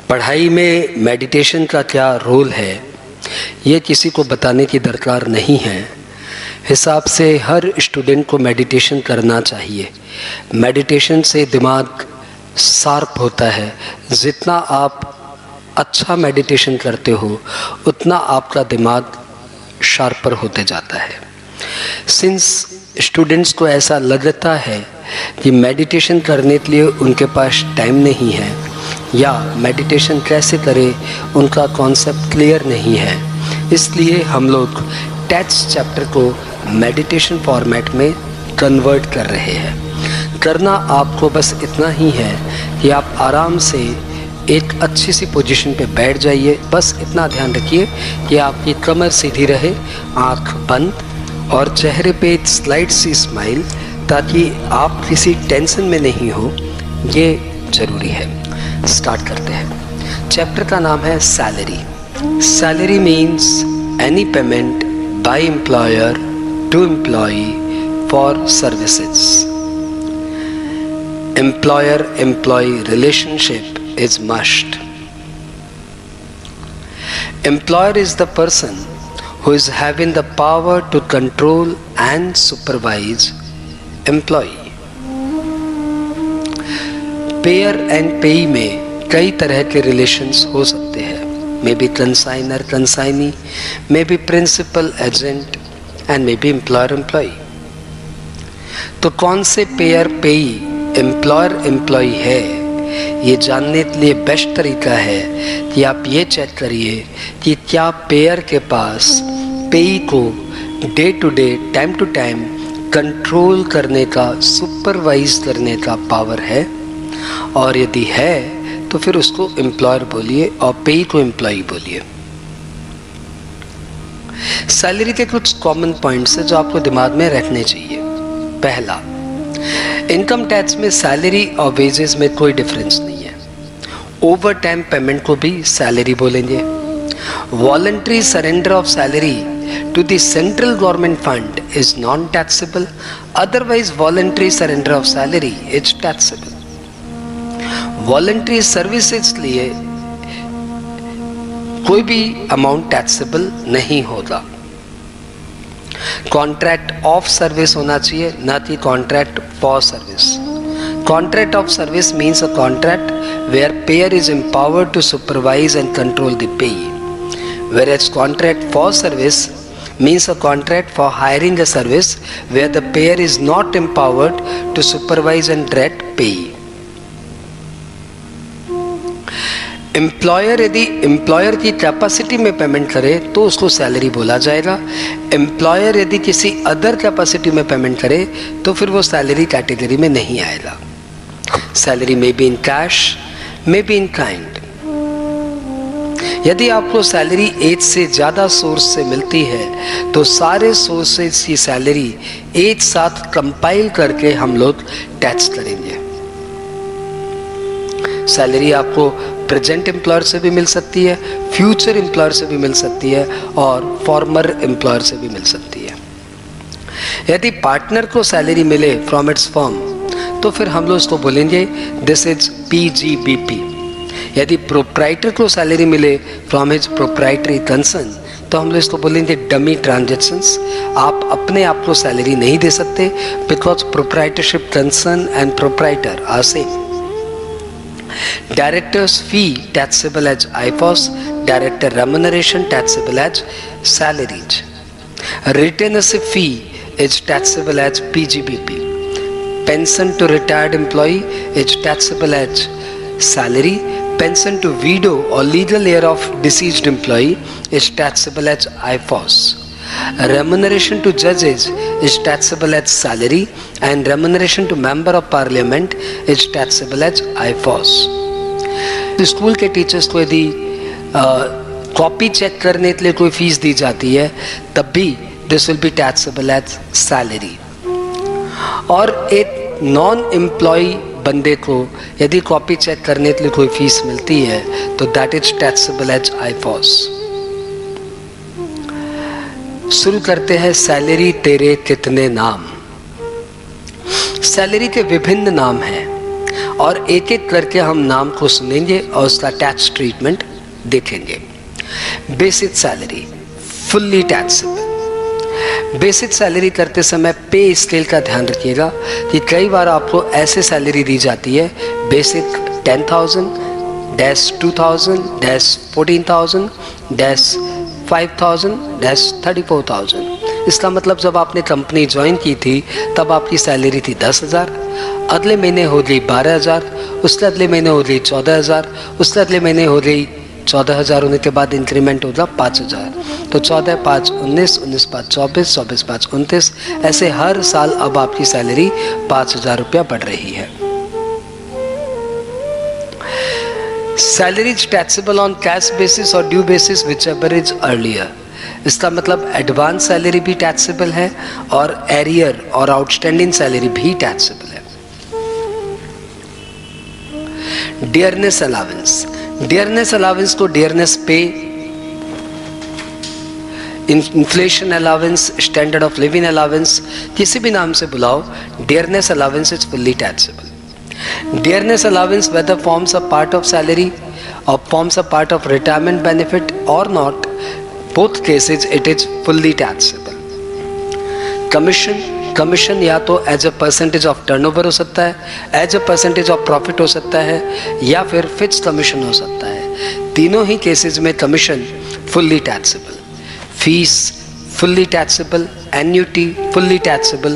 पढ़ाई में मेडिटेशन का क्या रोल है ये किसी को बताने की दरकार नहीं है। हिसाब से हर स्टूडेंट को मेडिटेशन करना चाहिए। मेडिटेशन से दिमाग शार्प होता है। जितना आप अच्छा मेडिटेशन करते हो उतना आपका दिमाग शार्पर होते जाता है। सिंस स्टूडेंट्स को ऐसा लगता है कि मेडिटेशन करने के लिए उनके पास टाइम नहीं है या मेडिटेशन कैसे करें उनका कॉन्सेप्ट क्लियर नहीं है, इसलिए हम लोग टेक्स्ट चैप्टर को मेडिटेशन फॉर्मेट में कन्वर्ट कर रहे हैं। करना आपको बस इतना ही है कि आप आराम से एक अच्छी सी पोजीशन पे बैठ जाइए। बस इतना ध्यान रखिए कि आपकी कमर सीधी रहे, आँख बंद और चेहरे पे एक स्लाइट सी स्माइल, ताकि आप किसी टेंशन में नहीं हो, ये ज़रूरी है। स्टार्ट करते हैं। चैप्टर का नाम है salary. Salary means any payment by employer to employee for services. Employer employee relationship is must. Employer is the person who is having the power to control and supervise employee. Payer and payee में कई तरह के relations हो सकते हैं। May be consignor consignee, may be principal agent and may be employer employee. तो कौन से पेयर पेई एम्प्लॉयर एम्प्लॉई है ये जानने के लिए बेस्ट तरीका है कि आप ये चेक करिए कि क्या पेयर के पास पेई को day to day time to time control करने का, सुपरवाइज करने का पावर है, और यदि है तो फिर उसको एम्प्लॉयर बोलिए और पेई को एम्प्लॉई बोलिए। सैलरी के कुछ कॉमन पॉइंट्स हैं जो आपको दिमाग में रखने चाहिए। पहला, इनकम टैक्स में सैलरी और वेजेस में कोई डिफरेंस नहीं है। ओवर टाइम पेमेंट को भी सैलरी बोलेंगे। Voluntary surrender of salary to the central government fund is non taxable, otherwise voluntary surrender of salary is taxable. Voluntary services लिए कोई भी अमाउंट टैक्सेबल नहीं होगा। कॉन्ट्रैक्ट ऑफ सर्विस होना चाहिए, ना कि contract for service. Contract of service means a contract where payer is empowered to supervise and control the payee, whereas contract for service means a contract for hiring a service where the payer is not empowered to supervise and direct payee. Employer यदि employer की capacity में payment करे तो उसको salary बोला जाएगा। Employer यदि किसी अदर कैपेसिटी में पेमेंट करे तो फिर वो सैलरी कैटेगरी में नहीं आएगा। सैलरी में be in cash, may be in kind. यदि आपको सैलरी एक से ज़्यादा सोर्स से मिलती है तो सारे सोर्सेज की सैलरी एक साथ कंपाइल करके हम लोग टैक्स करेंगे। सैलरी आपको प्रेजेंट एम्प्लॉयर से भी मिल सकती है, फ्यूचर एम्प्लॉयर से भी मिल सकती है और फॉर्मर एम्प्लॉयर से भी मिल सकती है। यदि पार्टनर को सैलरी मिले फ्रॉम इट्स फर्म तो फिर हम लोग उसको बोलेंगे दिस इज PGBP। यदि प्रोप्राइटर को सैलरी मिले फ्रॉम हिज प्रोप्राइटरी कंसर्न तो हम लोग इसको बोलेंगे डमी ट्रांजेक्शंस। आप अपने आप को सैलरी नहीं दे सकते because proprietorship concern and proprietor are same. Director's fee taxable as IFOS, director remuneration taxable as salaries. Retainership fee is taxable as PGBP. Pension to retired employee is taxable as salary. Pension to widow or legal heir of deceased employee is taxable as IFOS. Remuneration to judges is taxable as salary and remuneration to member of parliament is taxable as IFOS. School के teachers को यदि copy check करने के लिए कोई fees दी जाती है तब भी this will be taxable as salary. और एक नॉन एम्प्लॉय बंदे को यदि कॉपी चेक करने के लिए कोई फीस मिलती है तो that is taxable as IFOS। शुरू करते हैं सैलरी तेरे कितने नाम। सैलरी के विभिन्न नाम हैं और एक एक करके हम नाम को सुनेंगे और उसका टैक्स ट्रीटमेंट देखेंगे। Basic salary fully taxable. Basic salary करते समय पे स्केल का ध्यान रखिएगा कि कई बार आपको ऐसे सैलरी दी जाती है बेसिक 10,000 -2,000 -14,000 -5,000 -34,000। इसका मतलब जब आपने कंपनी ज्वाइन की थी तब आपकी सैलरी थी 10,000, अगले महीने हो गई 12,000, उसके अगले महीने हो गई 14,000, उसके अगले महीने हो गई 14,000 होने के बाद इंक्रीमेंट होगा 5,000। तो 14 5 19, 19 5 24, 24 5 29, ऐसे हर साल अब आपकी सैलरी 5,000 रुपया बढ़ रही है। Salary is taxable on cash basis और due basis which ever is earlier. इसका मतलब एडवांस सैलरी भी टैक्सेबल है और एरियर और आउटस्टैंडिंग सैलरी भी टैक्सेबल है। डियरनेस अलावेंस, डियरनेस अलावेंस को डियरनेस पे, inflation allowance, standard of living allowance, किसी भी नाम से बुलाओ, dearness allowance is fully taxable. Dearness allowance whether forms a part of salary or forms a part of retirement benefit or not, both cases it is fully taxable. Commission या तो as a percentage of turnover हो सकता है, as a percentage of profit हो सकता है, या फिर फिक्स कमीशन हो सकता है। तीनों ही केसेस में commission fully taxable, fees fully taxable, annuity fully taxable,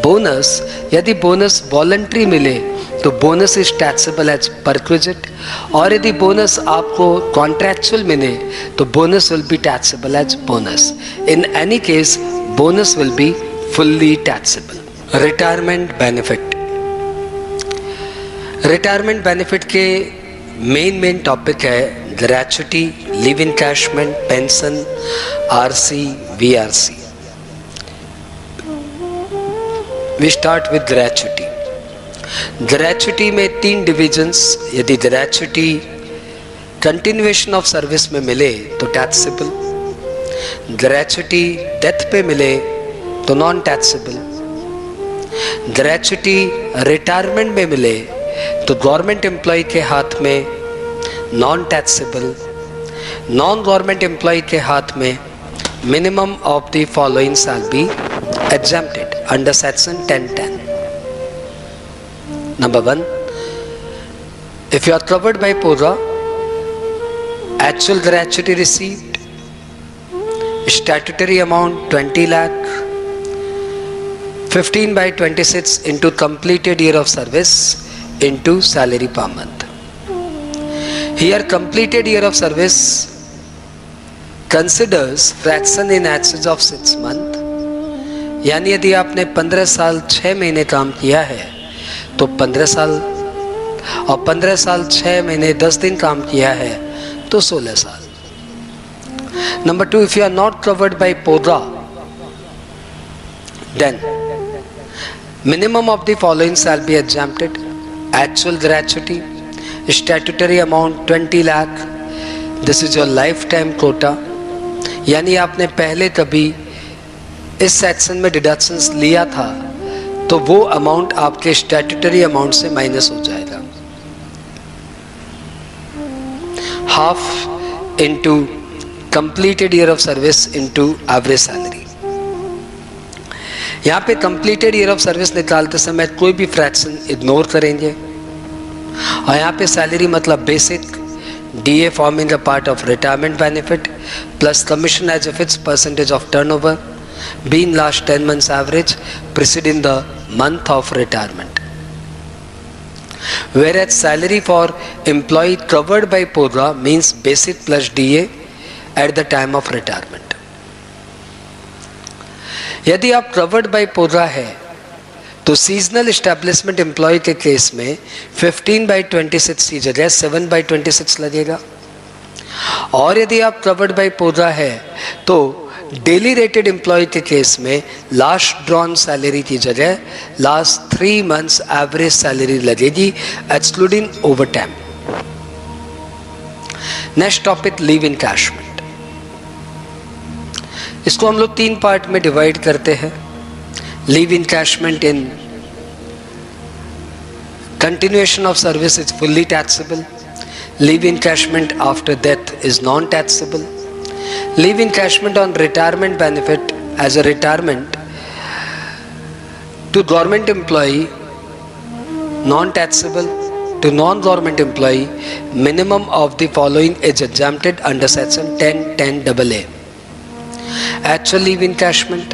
bonus यदि बोनस वॉलंटरी मिले तो bonus is taxable as perquisite, और यदि बोनस आपको कॉन्ट्रैक्चुअल मिले तो bonus will be taxable as bonus. In any case bonus will be fully taxable. Retirement benefit, retirement benefit के main topic है gratuity, leave encashment, pension, RC, VRC. We start with gratuity. Gratuity में 3 divisions, यदि gratuity continuation of service में मिले तो taxable, gratuity death पे मिले तो नॉन टैक्सेबल, ग्रेच्युटी रिटायरमेंट में मिले तो गवर्नमेंट एम्प्लॉय के हाथ में non taxable, non government employee के हाथ में minimum of the following shall be exempted under section 1010. Number 1, if you are covered by PODA, actual gratuity received, statutory amount 20 lakh, 15 by 26 into completed year of service into salary per month. Here completed year of service considers fraction in excess of 6 months, यानी यदि आपने 15 साल 6 महीने काम किया है तो 15 साल, और 15 साल 6 महीने 10 दिन काम किया है तो 16 साल. Number 2, if you are not covered by PODA, then minimum of the following shall be exempted: actual gratuity, statutory amount 20 lakh, this is your lifetime quota, यानी आपने पहले कभी इस सेक्शन में डिडक्शंस लिया था तो वो अमाउंट आपके स्टैट्यूटरी अमाउंट से माइनस हो जाएगा. Half into completed year of service into average salary. यहाँ पे कंप्लीटेड ईयर ऑफ सर्विस निकालते समय कोई भी फ्रैक्शन इग्नोर करेंगे, और यहाँ पे सैलरी मतलब basic, DA forming a part of retirement benefit plus commission as a fixed percentage of turnover being last 10 months average preceding the month of retirement. Whereas salary for employee covered by PODA means basic plus DA at the time of retirement. यदि आप covered by PODA है तो seasonal establishment employ के case में 15/26 की जगह 7/26 लगेगा, और यदि आप कवर्ड बाय PODA है तो डेली रेटेड एम्प्लॉय के केस में लास्ट ड्रॉन सैलरी की जगह लास्ट 3 मंथ्स एवरेज सैलरी लगेगी excluding over time. Next topic leave encashment. इसको हम लोग 3 पार्ट में डिवाइड करते हैं. Leave encashment in Continuation of service is fully taxable. Leave encashment after death is non-taxable. Leave encashment on retirement benefit as a retirement to government employee, non-taxable. To non-government employee, minimum of the following is exempted under section 10(10)AA. Actual leave encashment,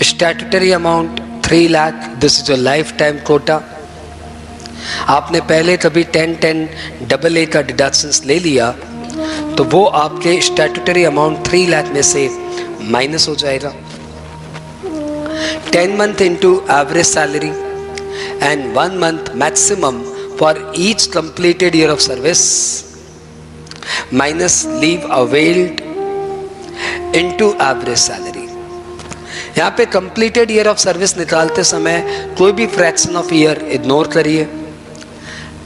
statutory amount 3 lakh, this is a lifetime quota. आपने पहले कभी 10(10)AA का deductions ले लिया तो वो आपके statutory amount 3 lakh में से माइनस हो जाएगा. 10 month into average salary and 1 month maximum for each completed year of service minus leave availed into average salary. यहाँ पे completed year of service निकालते समय कोई भी fraction of year इग्नोर करिए.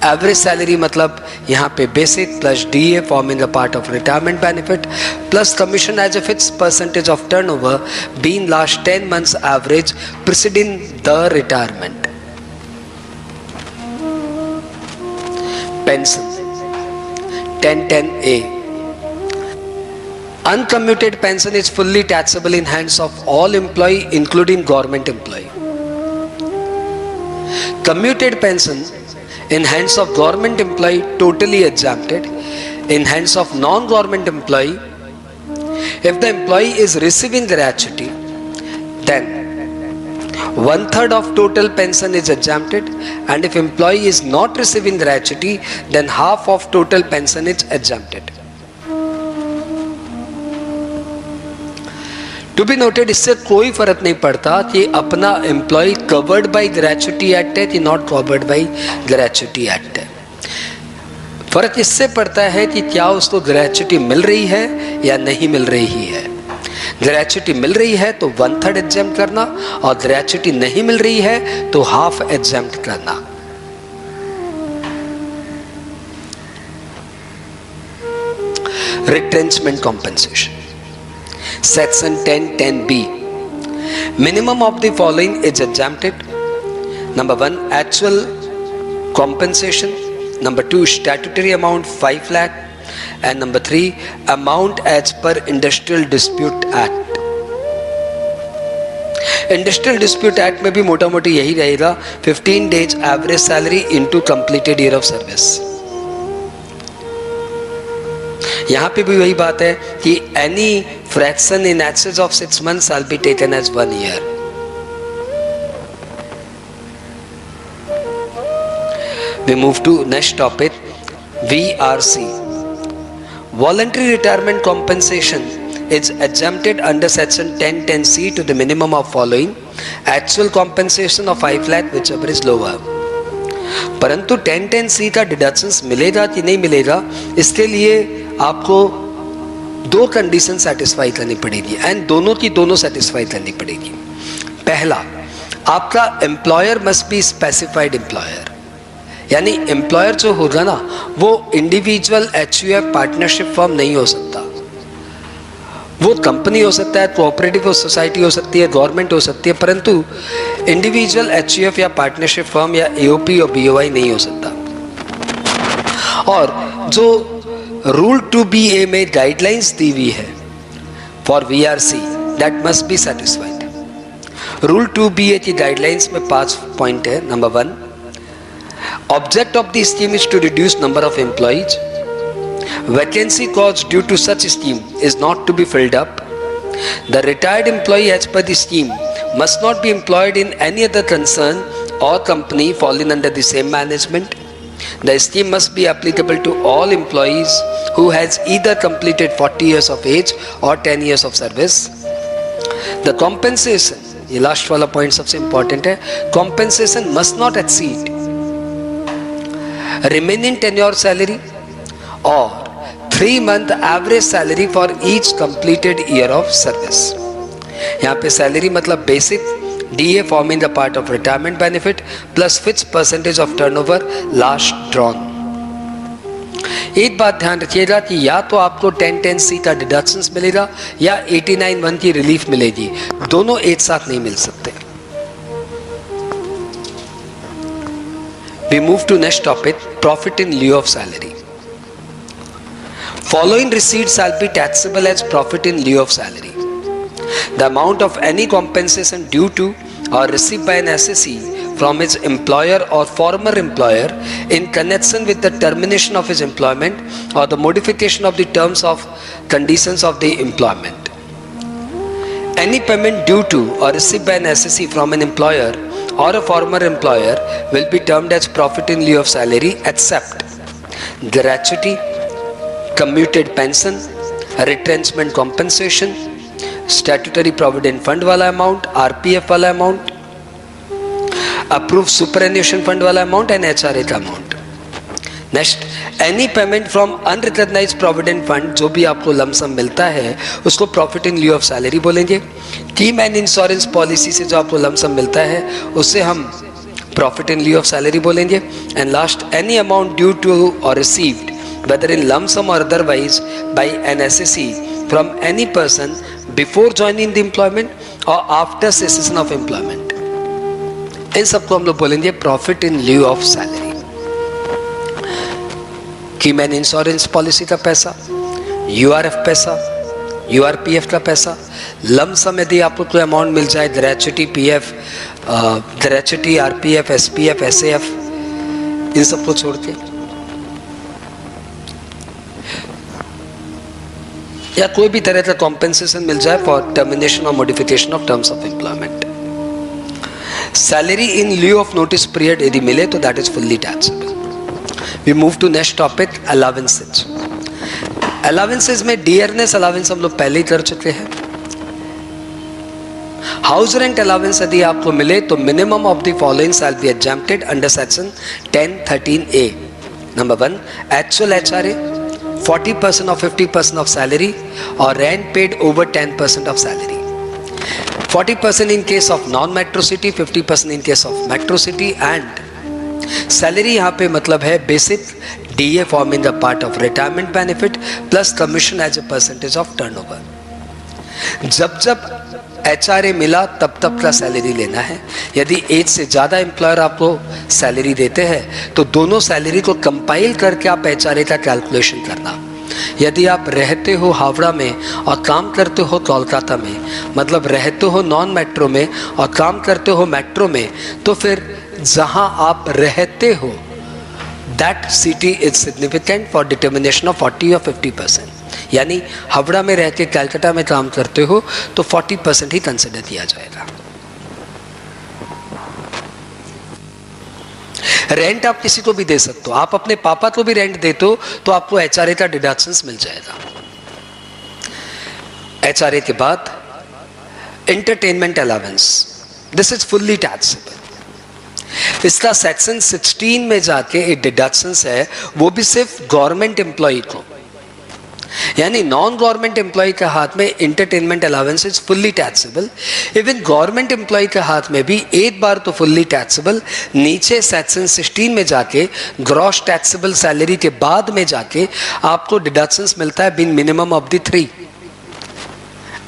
एवरेज सैलरी मतलब यहाँ पे basic plus DA forming a part of retirement benefit plus commission as a fix percentage of turnover being last 10 months average preceding the retirement. Pension 10(10)A. Uncommuted pension is fully taxable in hands of all employee including government employee. Commuted pension in hands of government employee totally exempted. In hands of non-government employee, if the employee is receiving gratuity, then 1/3 of total pension is exempted, and if employee is not receiving gratuity, then half of total pension is exempted. To be noted, इससे कोई फर्क नहीं पड़ता कि अपना employee covered by gratuity act है कि not covered by gratuity act है. फर्क इससे पड़ता है कि क्या उसको ग्रेच्युटी मिल रही है या नहीं मिल रही है. ग्रेच्युटी मिल रही है तो 1/3 एग्जेम्प्ट करना, और ग्रेच्युटी नहीं मिल रही है तो हाफ एग्जेम्प्ट करना. Retrenchment compensation Section 10(10)B. Minimum of the following is exempted. Number 1, actual compensation. Number 2, statutory amount 5 lakh. And number 3, amount as per Industrial Dispute Act. Industrial Dispute Act में भी मोटा मोटी यही रहेगा, 15 days average salary into completed year of service. यहाँ पे भी वही बात है कि any fraction in excess of 6 months shall be taken as 1 year. We move to next topic, VRC. Voluntary retirement compensation is exempted under section 10(10)C to the minimum of following: actual compensation of 5 lakh whichever is lower. परंतु 10(10)C का deductions मिलेगा कि नहीं मिलेगा, इसके लिए आपको 2 condition satisfy करनी पड़ेगी, एंड दोनों की दोनों सेटिस्फाई करनी पड़ेगी. पहला, आपका employer must be specified employer, यानी एम्प्लॉयर जो होगा ना वो इंडिविजुअल HUF पार्टनरशिप फर्म नहीं हो सकता. वो कंपनी हो सकता है, कोऑपरेटिव सोसाइटी हो सकती है, गवर्नमेंट हो सकती है, परंतु इंडिविजुअल HUF या पार्टनरशिप फर्म या AOP और BOI नहीं हो सकता. और जो रूल 2BA में गाइडलाइंस दी हुई है for VRC, that must be satisfied. Rule 2BA की गाइडलाइंस में 5 पॉइंट है. Number 1, object of the scheme is to reduce number of employees. Vacancy cause due to such scheme is not to be filled up. The retired employee as per the scheme must not be employed in any other concern or company falling under the same management. The scheme must be applicable to all employees who has either completed 40 years of age or 10 years of service. The compensation, ये last वाला point सबसे important है, compensation must not exceed remaining tenure salary or 3-month average salary for each completed year of service. यहाँ पे salary मतलब basic, DA forming the part of retirement benefit plus fix percentage of turnover last drawn. एक बात ध्यान रखिएगा कि या तो आपको 10(10)C का डिडक्शंस मिलेगा या 89(1) की रिलीफ मिलेगी, दोनों एक साथ नहीं मिल सकते. We move to next topic, profit in lieu of salary. Following receipts shall be taxable as profit in lieu of salary. The amount of any compensation due to or received by an assessee from his employer or former employer in connection with the termination of his employment or the modification of the terms of conditions of the employment. Any payment due to or received by an assessee from an employer or a former employer will be termed as profit in lieu of salary except gratuity, commuted pension, retrenchment compensation, statutory provident fund वाला amount, RPF वाला amount, approve superannuation fund वाला amount and HRA का amount. Next, any payment from unrecognised provident fund, जो भी आपको lump sum मिलता है उसको profit in lieu of salary बोलेंगे. टीम एंड इंश्योरेंस पॉलिसी से जो आपको लमसम मिलता है उससे हम profit in lieu of salary बोलेंगे. And last, any amount due to और received whether in lump sum or otherwise by an assessee from any person before joining the employment or after cessation of employment. इन सबको हम लोग बोलेंगे profit in lieu of salary. की man insurance policy का पैसा, URF पैसा, URPF का पैसा, लम सम यदि आपको कोई अमाउंट मिल जाए, gratuity, PF, gratuity, RPF, SPF, SAF, इन सबको छोड़ के, या कोई भी तरह का कॉम्पेंसेशन मिल जाए फॉर टर्मिनेशन और modification of terms of employment. Salary in lieu of notice period यदि मिले तो that is fully taxable. We move to next topic, allowances. Allowances में डियरनेस अलावेंस हम लोग पहले ही कर चुके हैं. हाउस रेंट अलावेंस यदि आपको मिले तो minimum of the following shall B exempted under section 10(13)(a). Number 1, actual HRA 40% or 50% of salary or rent paid over 10% of salary. 40% in case of non-metro city, 50% in case of metro city. And salary यहाँ पे मतलब है basic DA forming the part of retirement benefit plus commission as a percentage of turnover. जब जब HRA मिला तब तब का सैलरी लेना है. यदि एज से ज़्यादा एम्प्लॉयर आपको सैलरी देते हैं तो दोनों सैलरी को कंपाइल करके आप HRA का कैलकुलेशन करना. यदि आप रहते हो हावड़ा में और काम करते हो कोलकाता में, मतलब रहते हो नॉन मेट्रो में और काम करते हो मेट्रो में, तो फिर जहां आप रहते हो that city is significant for determination of 40 और 50%. यानी हावड़ा में रह के कलकत्ता में काम करते हो तो 40% ही कंसिडर किया जाएगा. रेंट आप किसी को भी दे सकते हो, आप अपने पापा को भी रेंट देते हो तो आपको एचआरए का डिडक्शंस मिल जाएगा. एचआरए के बाद entertainment allowance, this is fully taxable. इसका सेक्शन 16 में जाके एक डिडक्शंस है, वो भी सिर्फ गवर्नमेंट एम्प्लॉय को. यानी नॉन गवर्नमेंट एम्प्लॉय के हाथ में entertainment allowance is fully taxable. Even government employee के हाथ में भी एक बार तो फुल्ली टैक्सेबल, नीचे सेक्शन 16 में जाके ग्रॉस टैक्सेबल सैलरी के बाद में जाके आपको डिडक्शंस मिलता है being minimum of the 3.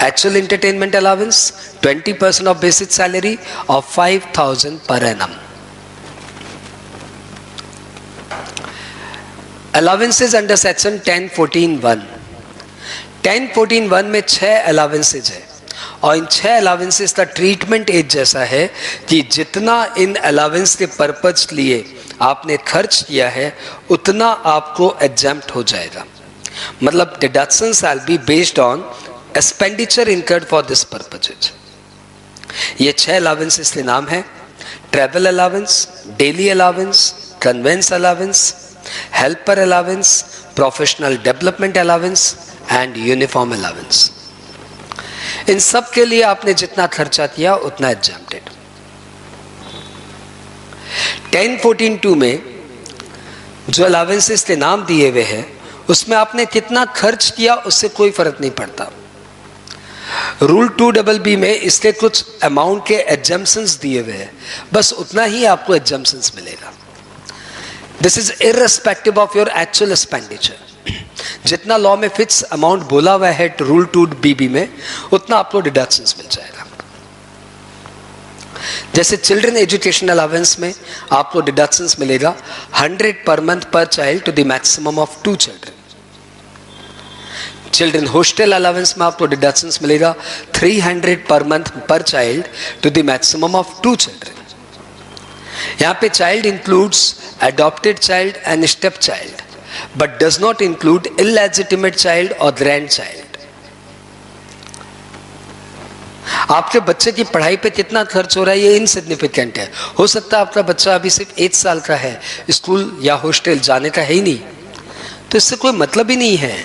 Actual entertainment allowance 20% of basic salary of 5,000 per annum. Allowances under section 10(14)(1). 10(14)(1) में 6 अलावेंसेज है और इन 6 अलावेंसेज का ट्रीटमेंट एक जैसा है कि जितना इन अलावेंस के पर्पज लिए आपने खर्च किया है उतना आपको एग्जम्प्ट हो जाएगा. मतलब deduction shall be based on expenditure incurred for this purposes. ये 6 अलावेंसेज के नाम है: travel allowance, daily allowance, conveyance allowance, helper allowance, professional development allowance and uniform allowance. इन सब के लिए आपने जितना खर्चा किया उतना एग्जम्प्टेड. 10(14)(2) में जो अलावेंसेस के नाम दिए हुए हैं उसमें आपने कितना खर्च किया उससे कोई फर्क नहीं पड़ता. रूल 2BB में इसके कुछ अमाउंट के एग्जम्पशंस दिए हुए हैं, बस उतना ही आपको एग्जम्पशंस मिलेगा. This is irrespective of your actual expenditure. जितना लॉ में फिक्स अमाउंट बोला हुआ है रूल 2BB में उतना आपको डिडक्शंस मिल जाएगा. जैसे चिल्ड्रन एजुकेशन अलावेंस में आपको डिडक्शंस मिलेगा 100 per month per child to the maximum of 2 children. Children hostel allowance में आपको डिडक्शंस मिलेगा 300 per month per child to the maximum of 2 children. यहाँ पे child includes adopted child and step child but does not include illegitimate child or grandchild। आपके बच्चे की पढ़ाई पे कितना खर्च हो रहा है ये इनसिग्निफिकेंट है। हो सकता है आपका बच्चा अभी सिर्फ 1 साल का है, स्कूल या हॉस्टल जाने का है ही नहीं, तो इससे कोई मतलब ही नहीं है।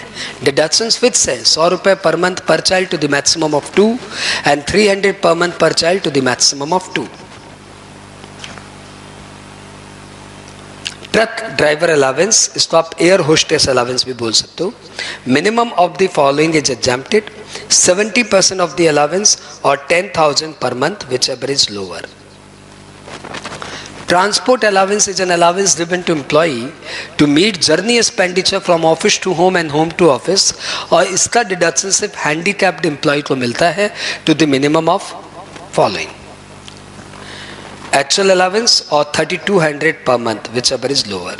डिडक्शंस फिक्स है 100 रुपए per month per child to the maximum of 2 and 300 per month per child to the maximum of 2। Truck driver allowance, इसको आप एयर होस्टेस अलावेंस भी बोल सकते हो। Minimum of the following is exempted, 70% of the allowance और 10,000 per month whichever ever is लोअर। Transport allowance is an allowance given to employee to meet journey expenditure from office to home and home to office, और इसका deduction सिर्फ handicapped employee को मिलता है to the minimum of following actual allowance or 3200 per month whichever is lower।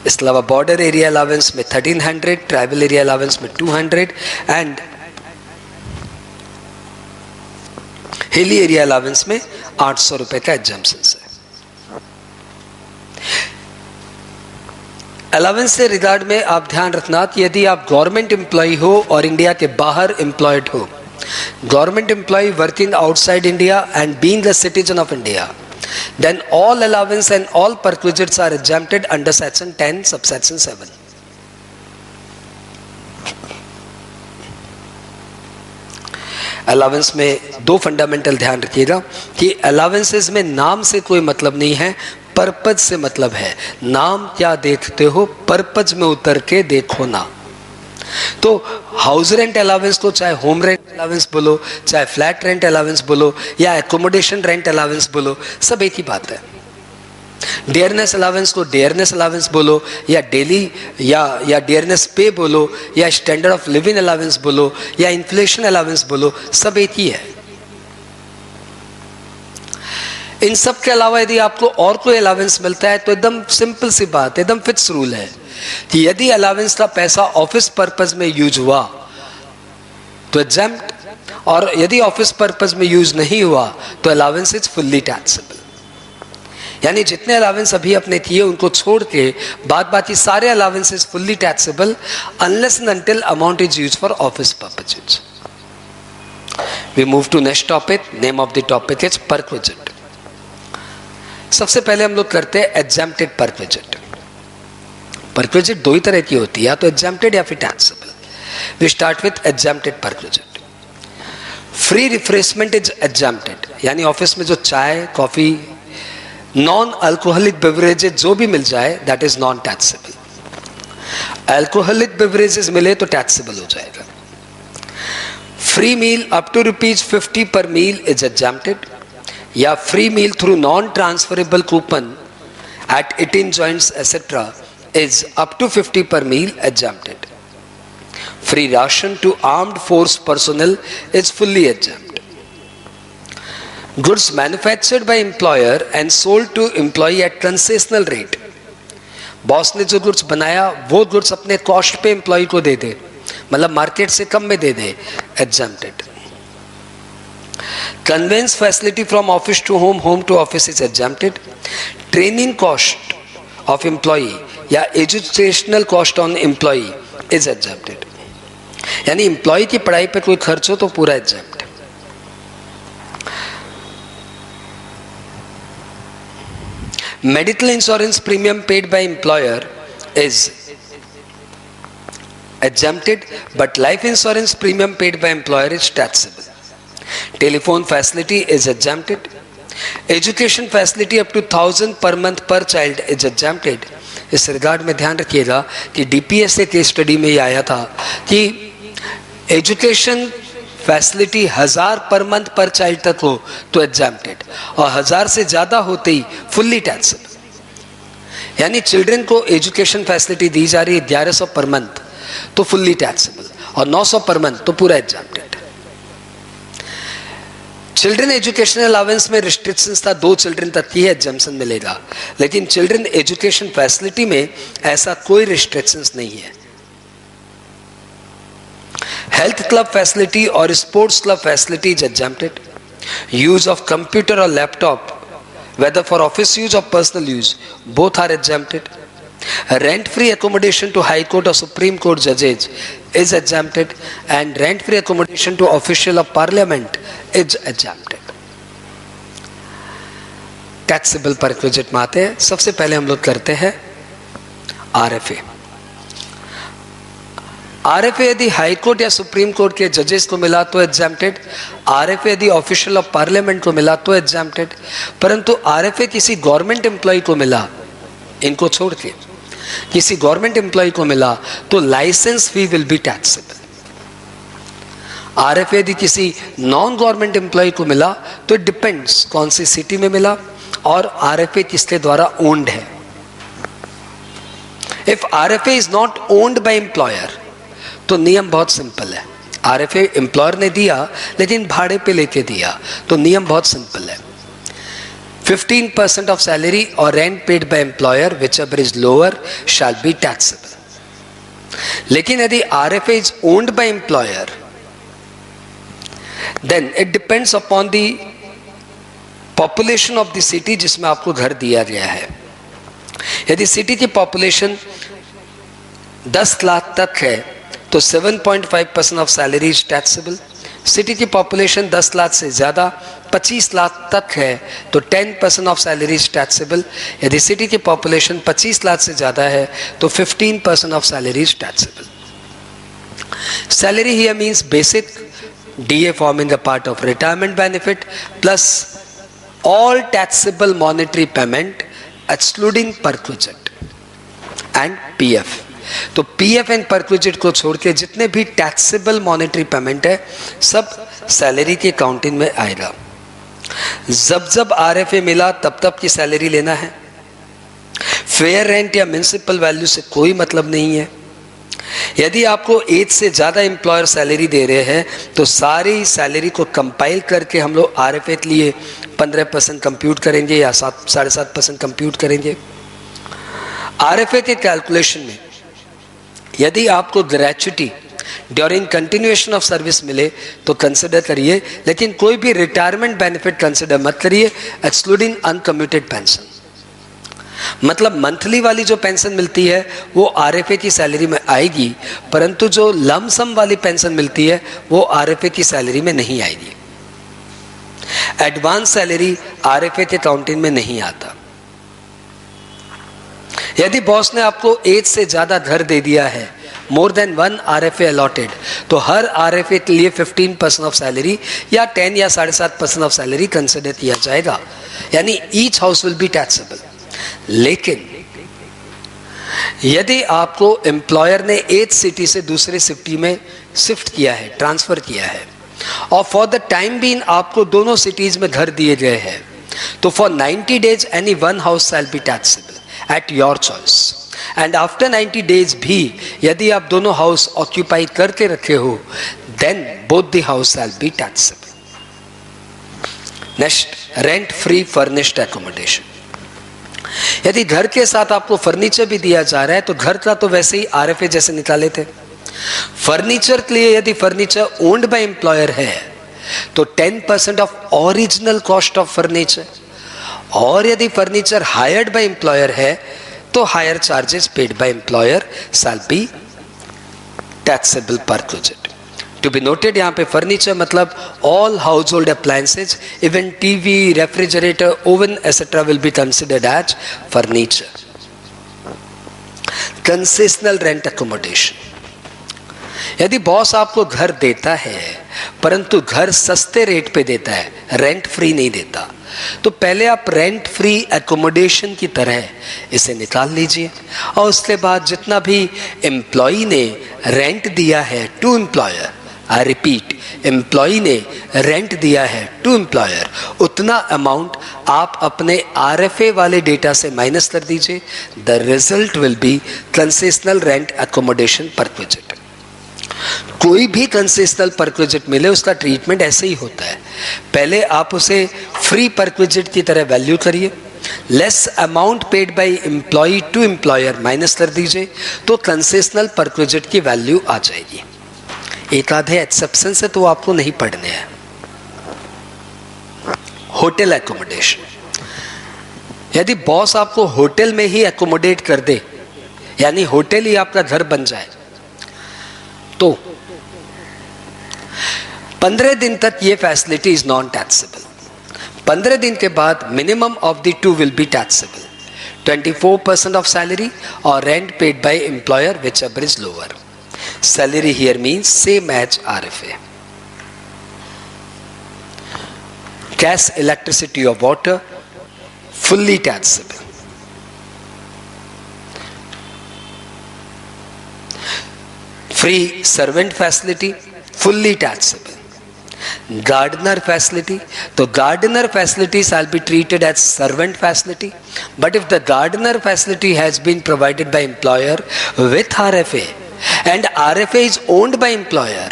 इसके अलावा border area allowance में 1300, tribal area allowance में 200 एंड हिली एरिया अलावेंस में 800 रुपए का एग्जम्पशन है। अलावेंस से रिगार्ड में आप ध्यान रखना कि यदि आप गवर्नमेंट एम्प्लॉय हो और इंडिया के बाहर एम्प्लॉयड हो, government employee working outside India and being a citizen of India, then all allowance and all perquisites are exempted under section 10 subsection 7। Allowance में 2 फंडामेंटल ध्यान रखिएगा कि अलावेंसेस में नाम से कोई मतलब नहीं है, पर्पज से मतलब है। नाम क्या देखते हो, पर्पज में उतर के देखो ना। तो हाउस रेंट अलावेंस को चाहे होम रेंट अलावेंस बोलो, चाहे फ्लैट रेंट अलावेंस बोलो या एकोमोडेशन रेंट अलावेंस बोलो, सब एक ही बात है। डियरनेस अलावेंस को डियरनेस अलावेंस बोलो या डेली या डियरनेस पे बोलो या स्टैंडर्ड ऑफ लिविंग अलावेंस बोलो या इन्फ्लेशन अलावेंस बोलो, सब एक ही है। इन सब के अलावा यदि आपको और कोई अलावेंस मिलता है तो एकदम सिंपल सी बात, एकदम फिक्स रूल है कि यदि अलावेंस का पैसा ऑफिस पर्पस में यूज हुआ तो एग्जेम्प्ट, और यदि ऑफिस पर्पस में यूज नहीं हुआ तो अलावेंस इज फुल्ली टैक्सेबल। यानी जितने अलावेंस अभी अपने किए उनको छोड़ के बाद बाकी सारे allowance is fully taxable unless and until amount is use for office purposes. We move to next topic. Name of the topic is perquisite. सबसे पहले हम लोग करते हैं एग्जेम्प्टेड परक्विजिट। परक्विजिट 2 ही तरह की होती है, या तो एग्जेम्प्टेड या फिर taxable. We start with exempted perquisite. Free refreshment is exempted, यानी ऑफिस में जो चाय कॉफी नॉन अल्कोहलिक बेवरेजेस जो भी मिल जाए that is non taxable. Alcoholic beverages मिले तो टैक्सेबल हो जाएगा। Free meal up to ₹50 per meal is exempted, या free meal through non transferable coupon at 18 joints etcetera is up to 50 per meal exempted। Free ration to armed force personnel is fully exempt। Goods manufactured by employer and sold to employee at concessional rate। Boss ने जो goods बनाया वो goods अपने cost पे employ को दे दे, मतलब market से कम में दे दे, exempted। Conveyance facility from office to home, home to office is exempted। Training cost of employee या educational cost on employee is exempted, यानी एम्प्लॉय की पढ़ाई पर कोई खर्च हो तो पूरा exempt. Medical insurance premium paid by employer is exempted but life insurance premium paid by employer is taxable. Telephone facility is exempted. Education facility up to 1000 per month per child is exempted. इस regard में ध्यान रखिएगा कि डीपीएसए के study में ये आया था कि education facility 1000 per month per child तक हो तो एग्जेम्प्टेड, और 1000 से ज्यादा होते ही फुल्ली टैक्सेबल। यानी चिल्ड्रन को एजुकेशन फैसिलिटी दी जा रही है 1100 पर मंथ तो फुल्ली टैक्सेबल, और 900 पर मंथ तो पूरा एग्जेम्प्टेड। चिल्ड्रन एजुकेशन अलाउंस में रिस्ट्रिक्शंस था, 2 चिल्ड्रन तक ही एग्जम्पशन मिलेगा, लेकिन चिल्ड्रन एजुकेशन फैसिलिटी में ऐसा कोई रिस्ट्रिक्शंस नहीं है। हेल्थ क्लब फैसिलिटी और sports club facility is exempted. Use of computer और laptop whether for office use or personal use, both are exempted. Rent-free accommodation to High Court or Supreme Court judges is exempted, and rent-free accommodation to official of Parliament is exempted. Taxable perquisite में आते हैं। सबसे पहले हम लोग करते हैं RFA। RFA यदि हाई कोर्ट या सुप्रीम कोर्ट के जजेस को मिला तो एग्जैम्प्टेड, RFA यदि ऑफिशियल ऑफ पार्लियामेंट को मिला तो एग्जैम्प्टेड, परंतु RFA किसी गवर्नमेंट एम्प्लॉय को मिला, इनको छोड़ के किसी गवर्नमेंट एम्प्लॉय को मिला तो license fee will be taxable. RFA यदि किसी नॉन गवर्नमेंट एम्प्लॉय को मिला तो डिपेंड्स कौन सी सिटी में मिला और RFA किसके द्वारा ओन्ड है। If RFA is not owned by employer तो नियम बहुत सिंपल है। RFA एम्प्लॉयर ने दिया लेकिन भाड़े पे लेके दिया, तो नियम बहुत सिंपल है। 15% ऑफ सैलरी और rent paid by employer which ever is lower shall be taxable. लेकिन यदि RFA is owned by employer then it depends upon the population of the city जिसमें आपको घर दिया गया है। यदि सिटी की पॉपुलेशन 10 लाख तक है तो 7.5% of salary is taxable. City की पॉपुलेशन 10 लाख से ज़्यादा 25 लाख तक है तो 10% ऑफ सैलरी इज टैक्सेबल। यदि सिटी की पॉपुलेशन 25 लाख से ज़्यादा है तो 15% of salary is taxable. Salary here means basic, DA forming the part of retirement benefit plus all taxable monetary payment excluding perquisite and PF। तो PF एंड परक्विजिट को छोड़ के जितने भी टैक्सेबल मॉनेटरी पेमेंट है सब सैलरी के counting में आएगा। जब जब RFA मिला तब तब की सैलरी लेना है। फेयर रेंट या म्युनिसिपल वैल्यू से कोई मतलब नहीं है। यदि आपको 8 से ज़्यादा एम्प्लॉयर सैलरी दे रहे हैं तो सारी सैलरी को कंपाइल करके हम लोग RFA के लिए 15% कंप्यूट करेंगे या 7.5% कंप्यूट करेंगे। RFA के कैलकुलेशन में यदि आपको gratuity during continuation of service मिले तो कंसिडर करिए, लेकिन कोई भी रिटायरमेंट बेनिफिट कंसिडर मत करिए एक्सक्लूडिंग अनकम्यूटेड पेंशन। मतलब मंथली वाली जो पेंशन मिलती है वो RFA की सैलरी में आएगी, परंतु जो लमसम वाली पेंशन मिलती है वो RFA की सैलरी में नहीं आएगी। एडवांस सैलरी RFA के काउंटिंग में नहीं आता। यदि बॉस ने आपको 8 से ज़्यादा घर दे दिया है, मोर देन 1 RFA अलॉटेड, तो हर RFA के लिए 15% ऑफ सैलरी या 10 या 7.5% ऑफ सैलरी कंसिडर किया जाएगा, यानी each house will be taxable. लेकिन यदि आपको एम्प्लॉयर ने एक सिटी से दूसरे सिटी में शिफ्ट किया है, ट्रांसफर किया है, और फॉर द टाइम बीइंग आपको दोनों सिटीज में घर दिए गए हैं, तो for 90 days any one house shell be taxable at your choice, and after 90 days भी यदि आप दोनों हाउस ऑक्यूपाई करके रखे हो then both the house shall be taxable. Next, rent free furnished accommodation। यदि घर के साथ आपको फर्नीचर भी दिया जा रहा है तो घर का तो वैसे ही RFA जैसे निकाले थे। फर्नीचर के लिए यदि फर्नीचर ओन्ड बाय एम्प्लॉयर है तो 10% of original cost of furniture, और यदि फर्नीचर हायर्ड बाय एम्प्लॉयर है तो hire charges paid by employer shall be taxable perquisite. To be noted, यहाँ पे फर्नीचर मतलब all household appliances, even TV, refrigerator, oven etcetera will be considered as furniture. Concessional rent accommodation, यदि boss आपको घर देता है परंतु घर सस्ते रेट पे देता है, रेंट फ्री नहीं देता, तो पहले आप रेंट फ्री एकोमोडेशन की तरह इसे निकाल लीजिए, और उसके बाद जितना भी एम्प्लॉई ने रेंट दिया है to employer, I repeat, employee ने रेंट दिया है टू एम्प्लॉयर, उतना अमाउंट आप अपने RFA वाले डेटा से माइनस कर दीजिए। The result will be concessional rent accommodation perquisite. कोई भी कंसेशनल परक्विजिट मिले उसका ट्रीटमेंट ऐसे ही होता है, पहले आप उसे फ्री परक्विजिट की तरह वैल्यू करिए, less amount paid by employee to employer minus कर दीजिए, तो कंसेशनल परक्विजिट की वैल्यू आ जाएगी। एक आधे एक्सेप्शन से तो आपको नहीं पढ़ने हैं। होटल एकोमोडेशन, यदि बॉस आपको होटल में ही एकोमोडेट कर दे, यानी होटल ही आपका घर बन जाए, तो 15 दिन तक ये फैसिलिटी इज नॉन टैक्सेबल। 15 दिन के बाद minimum of the two will be taxable, 24% of salary और rent paid by employer which ever is लोअर। Salary here means same as RFA। Gas, electricity और water fully taxable. Free servant facility fully taxable. Gardener facility, तो gardener facility shall be treated as servant facility, but if the gardener facility has been provided by employer with RFA and RFA is owned by employer,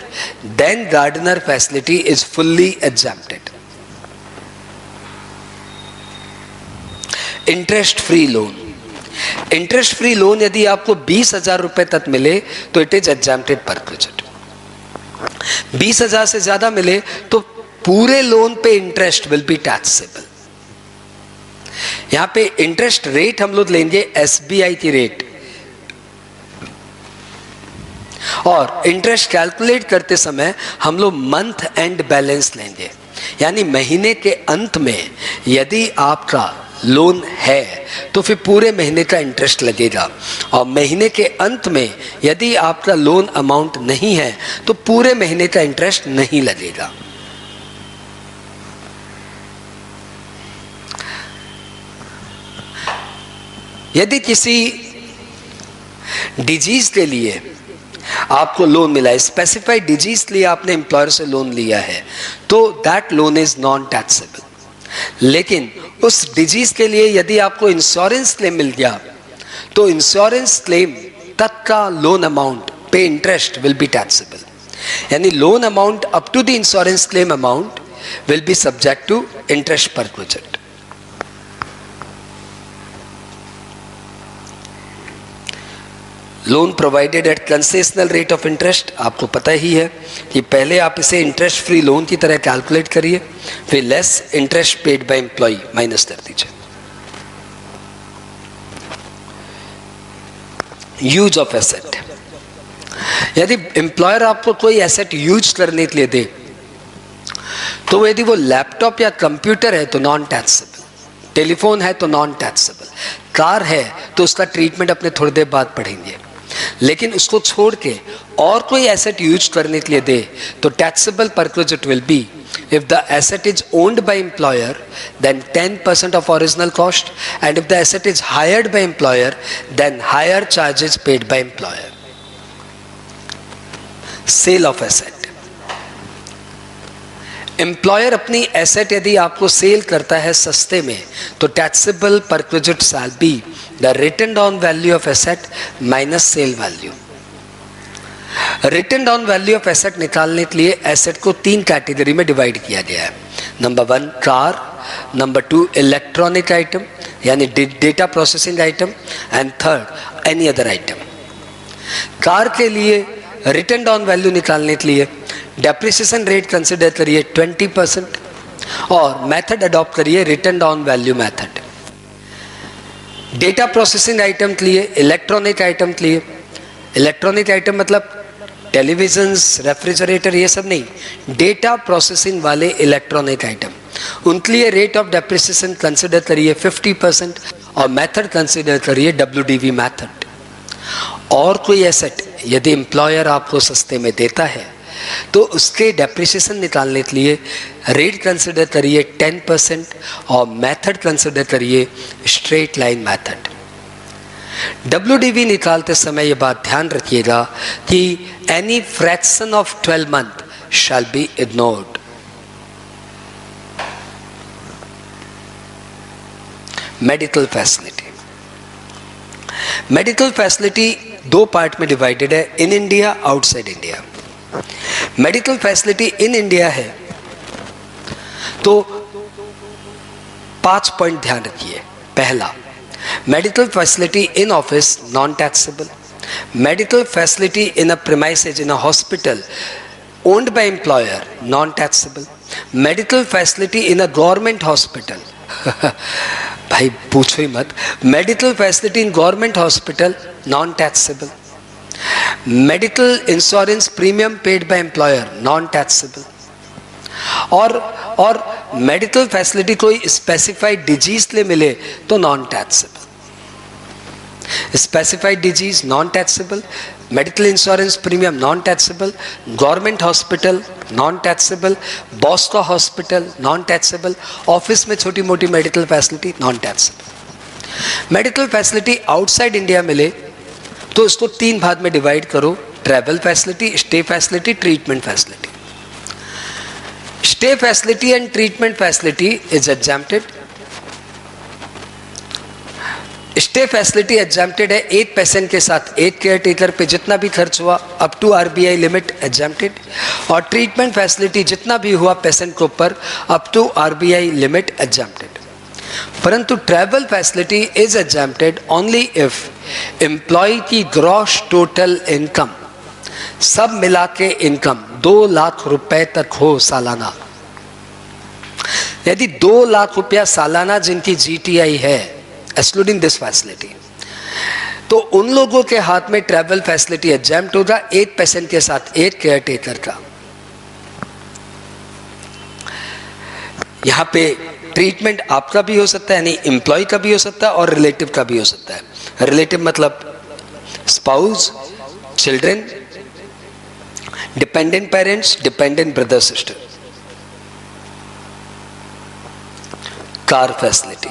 then gardener facility is fully exempted. Interest free loan, interest free loan यदि आपको 20,000 रुपए तक मिले तो it is एग्जैम्प्टेड perquisite. 20,000 से ज्यादा मिले तो पूरे लोन पे इंटरेस्ट विल बी टैक्सेबल। यहां पे इंटरेस्ट रेट हम लोग लेंगे SBI की रेट, और इंटरेस्ट कैलकुलेट करते समय हम लोग मंथ एंड बैलेंस लेंगे, यानी महीने के अंत में यदि आपका लोन है तो फिर पूरे महीने का इंटरेस्ट लगेगा, और महीने के अंत में यदि आपका लोन अमाउंट नहीं है तो पूरे महीने का इंटरेस्ट नहीं लगेगा। यदि किसी डिजीज के लिए आपको लोन मिला है, स्पेसिफाइड डिजीज लिए आपने एम्प्लॉयर से लोन लिया है, तो that loan is non taxable. लेकिन उस डिजीज के लिए यदि आपको इंश्योरेंस क्लेम मिल गया तो इंश्योरेंस क्लेम तक का लोन अमाउंट पे इंटरेस्ट विल बी टैक्सेबल, यानी loan amount up to the insurance claim amount will be subject to interest perquisite. Loan provided at concessional rate of interest, आपको पता ही है कि पहले आप इसे इंटरेस्ट फ्री लोन की तरह कैलकुलेट करिए, फिर less interest paid by employee minus कर दीजिए। यूज ऑफ एसेट, यदि एम्प्लॉयर आपको कोई एसेट यूज करने के लिए दे तो यदि वो लैपटॉप या कंप्यूटर है तो नॉन टैक्सेबल, टेलीफोन है तो नॉन टैक्सेबल, कार है तो उसका ट्रीटमेंट अपने थोड़ी देर बाद पढ़ेंगे, लेकिन उसको छोड़ के और कोई एसेट यूज करने के लिए दे तो taxable perquisite will B if the asset is owned by employer then 10% of original cost, and if the asset is hired by employer then higher charges paid by employer. Sale of asset, employer अपनी asset यदि आपको sale करता है सस्ते में तो taxable perquisite shall be the written down value of asset minus sale value. Written down value of asset निकालने के लिए एसेट को 3 कैटेगरी में डिवाइड किया गया है। Number 1 car, number 2 electronic item यानी data processing item, and third any other item. Car के लिए रिटन डाउन वैल्यू निकालने के लिए डेप्रिसिएशन रेट कंसिडर करिए 20% और मेथड अडॉप्ट करिए written down value method. Data processing item के लिए, इलेक्ट्रॉनिक आइटम के लिए, इलेक्ट्रॉनिक आइटम मतलब टेलीविजन्स, रेफ्रिजरेटर, ये सब नहीं, डेटा प्रोसेसिंग वाले इलेक्ट्रॉनिक आइटम, उनके लिए रेट ऑफ डेप्रिसिएशन कंसिडर करिए 50% और मेथड कंसिडर करिए WDV मेथड। और कोई एसेट यदि एम्प्लॉयर आपको सस्ते में देता है तो उसके डेप्रिसिएशन निकालने के लिए रेट कंसिडर करिए 10% और मेथड कंसिडर करिए स्ट्रेट लाइन मेथड। WDV निकालते समय ये बात ध्यान रखिएगा कि any fraction of 12 month shall be ignored. Medical facility, medical facility 2 part में डिवाइडेड है, in India, outside India. Medical facility in India है तो 5 पॉइंट ध्यान रखिए। पहला, medical facility in office non taxable, medical facility in a premises in a hospital owned by employer non taxable, medical facility in a government hospital भाई पूछो ही मत, medical facility in government hospital non taxable, medical insurance premium paid by employer non taxable, और medical facility कोई specified disease ले मिले तो non taxable. Specified disease non taxable, medical insurance premium non taxable, government hospital non taxable, boss का hospital non taxable, office में छोटी मोटी medical facility non taxable. Medical facility outside India मिले तो इसको 3 भाग में डिवाइड करो, travel facility, stay facility, treatment facility. Stay facility and treatment facility is exempted. Stay facility exempted है 8 पेशेंट के साथ 8 केयर टेकर पे जितना भी खर्च हुआ up to RBI limit exempted, और ट्रीटमेंट फैसिलिटी जितना भी हुआ पेशेंट के ऊपर up to RBI limit exempted. परंतु travel facility is exempted only if employee की ग्रॉस टोटल इनकम, सब मिला के इनकम 2 लाख रुपए तक हो सालाना। यदि 2 लाख रुपया सालाना जिनकी जीटीआई है एक्सक्लूडिंग दिस फैसिलिटी, तो उन लोगों के हाथ में ट्रैवल फैसिलिटी एग्जैम्प्ट होगा 8 पेशेंट के साथ 8 केयर टेकर का। यहां पे ट्रीटमेंट आपका भी हो सकता है, यानी एम्प्लॉय का भी हो सकता है और रिलेटिव का भी हो सकता है। रिलेटिव मतलब spouse, children, dependent parents, dependent brother sister. Car facility,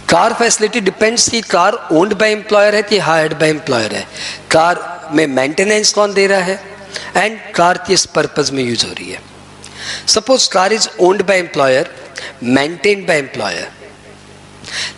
car facility depends कि कार ओन्ड बाय एम्प्लॉयर है कि हायर्ड बाय एम्प्लॉयर है, कार में मेंटेनेंस कौन दे रहा है, एंड कार किस पर्पज में यूज हो रही है। Suppose car is owned by employer, maintained by employer,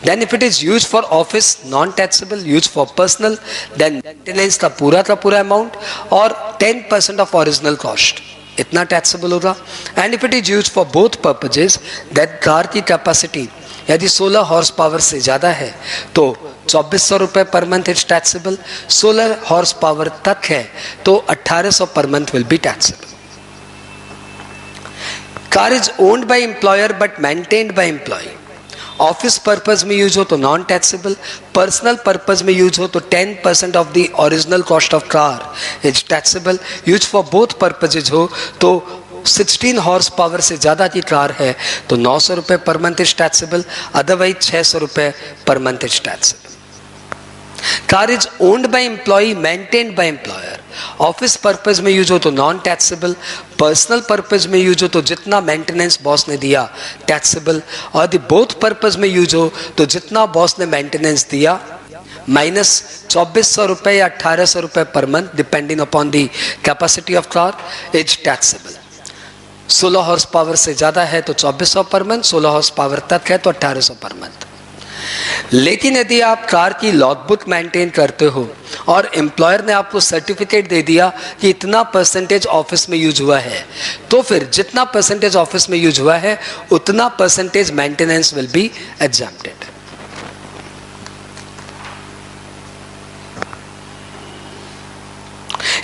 then if it is used for office non taxable, used for personal, then maintenance का पूरा अमाउंट और 10% ऑफ ओरिजिनल कॉस्ट इतना taxable होगा। And if it is use for both purposes, that car की capacity यदि 16 horse power से ज़्यादा है तो 2400 रुपये per month is taxable, 16 horse power तक है तो 1800 per month will be taxable. Car is owned by employer but maintained by employee, office purpose में यूज हो तो नॉन टैक्सेबल, पर्सनल पर्पज में यूज हो तो 10% of the original cost of car is taxable, use for both purposes हो तो 16 horse power से ज़्यादा की कार है तो 900 रुपये per month is taxable, otherwise 600 रुपये per month is taxable. Car is owned by employee, maintained by employer, office purpose में यूज हो तो नॉन टैक्सेबल, पर्सनल पर्पज में यूज हो तो जितना मेंटेनेंस बॉस ने दिया टैक्सेबल, और यदि बोथ पर्पज में यूज हो तो जितना बॉस ने मेंटेनेंस दिया माइनस 2400 रुपये या 1800 रुपये per month depending upon the capacity of car is taxable. 16 horse power से ज़्यादा है तो 2400 पर मंथ, 16 हॉर्स पावर तक है तो 1800 पर मंथ। लेकिन यदि आप कार की लॉगबुक मेंटेन करते हो और एम्प्लॉयर ने आपको सर्टिफिकेट दे दिया कि इतना परसेंटेज ऑफिस में यूज हुआ है, तो फिर जितना परसेंटेज ऑफिस में यूज हुआ है उतना परसेंटेज मेंटेनेंस विल बी एग्जैम्प्टेड।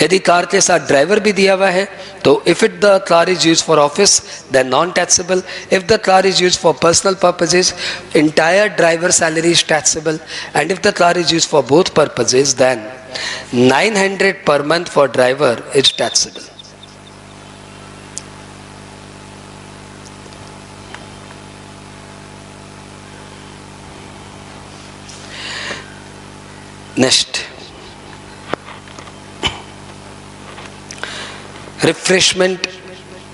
यदि कार के साथ ड्राइवर भी दिया हुआ है तो if it the car is use for office then non taxable, if the car is use for personal purposes entire driver salary is taxable, and if the car is use for both purposes then 900 per month for driver is taxable. Next, refreshment,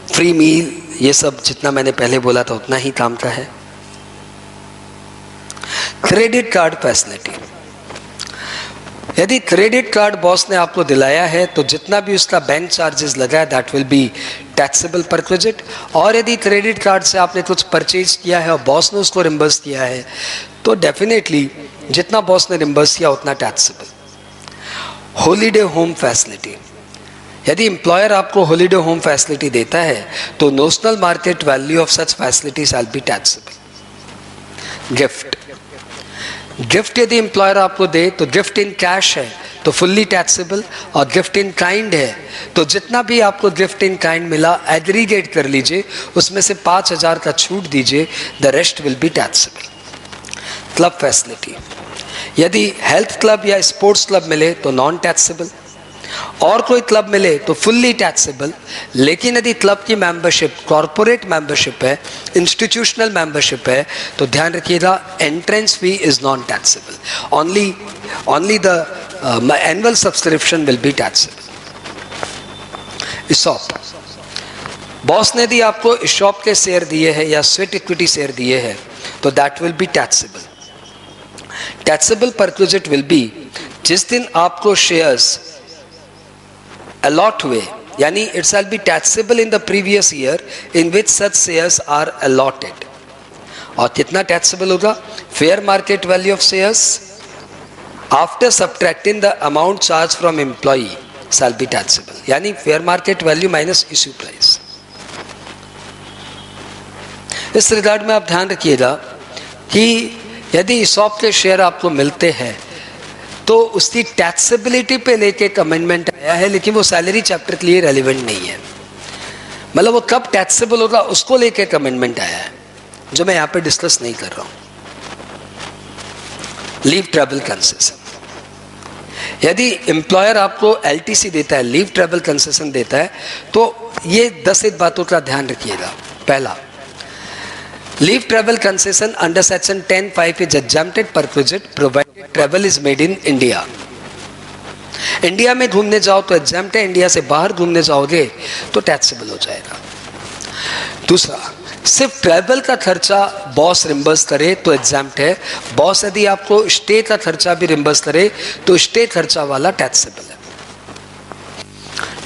free meal, ये सब जितना मैंने पहले बोला था उतना ही काम का है। क्रेडिट कार्ड फैसिलिटी, यदि क्रेडिट कार्ड बॉस ने आपको दिलाया है तो जितना भी उसका बैंक चार्जेस लगा है दैट विल बी टैक्सेबल पर क्रेडिट, और यदि क्रेडिट कार्ड से आपने कुछ परचेज किया है और बॉस ने उसको रिम्बर्स किया है तो डेफिनेटली जितना बॉस ने रिम्बर्स किया उतना टैक्सेबल। हॉलीडे होम फैसिलिटी, यदि एम्प्लॉयर आपको हॉलीडे होम फैसिलिटी देता है तो notional market value of such facility shell be taxable. Gift, gift यदि एम्प्लॉयर आपको दे तो गिफ्ट इन कैश है तो फुल्ली टैक्सेबल, और गिफ्ट इन काइंड है तो जितना भी आपको गिफ्ट इन काइंड मिला एग्रीगेट कर लीजिए, उसमें से 5,000 का छूट दीजिए, the rest will be taxable. Club facility, यदि हेल्थ क्लब या स्पोर्ट्स क्लब मिले तो नॉन टैक्सेबल, और कोई क्लब मिले तो फुल्ली टैक्सेबल। लेकिन यदि क्लब की मेंबरशिप कॉरपोरेट मेंबरशिप है, इंस्टीट्यूशनल मेंबरशिप है, तो ध्यान रखिएगा entrance fee is non taxable, only the annual subscription will be taxable. ESOP, boss ने यदि आपको ESOP के शेयर दिए हैं या स्वेट इक्विटी शेयर दिए हैं तो that will be taxable. Taxable perquisite will be, जिस दिन आपको शेयर्स अलॉट हुए, यानी it shall be taxable in the previous year in which such shares are allotted. और कितना टैक्सेबल होगा? Fair market value of shares after subtracting the amount charge from employee shall be taxable, यानी fair market value minus issue price. इस regard में आप ध्यान रखिएगा कि यदि ESOP के शेयर आपको मिलते हैं तो उसकी टैक्सेबिलिटी पे लेके एक अमेंडमेंट आया है, लेकिन वो सैलरी चैप्टर के लिए रेलिवेंट नहीं है। मतलब वो कब टैक्सेबल होगा उसको लेके एक अमेंडमेंट आया है जो मैं यहाँ पे डिस्कस नहीं कर रहा हूँ। लीव ट्रैवल कंसेशन, यदि एम्प्लॉयर आपको LTC देता है, लीव ट्रैवल कंसेशन देता है, तो ये 10 बातों का ध्यान रखिएगा। पहला, leave travel concession under section 10(5) is exempted perquisite provided travel is made in India. India में घूमने जाओ तो एग्जम्प्ट है, इंडिया से बाहर घूमने जाओगे तो टैक्सेबल हो जाएगा। दूसरा, सिर्फ ट्रैवल का खर्चा बॉस रिम्बर्स करे तो एग्जम्प्ट है, बॉस यदि आपको स्टे का खर्चा भी रिम्बर्स करे तो स्टे खर्चा वाला टैक्सेबल है।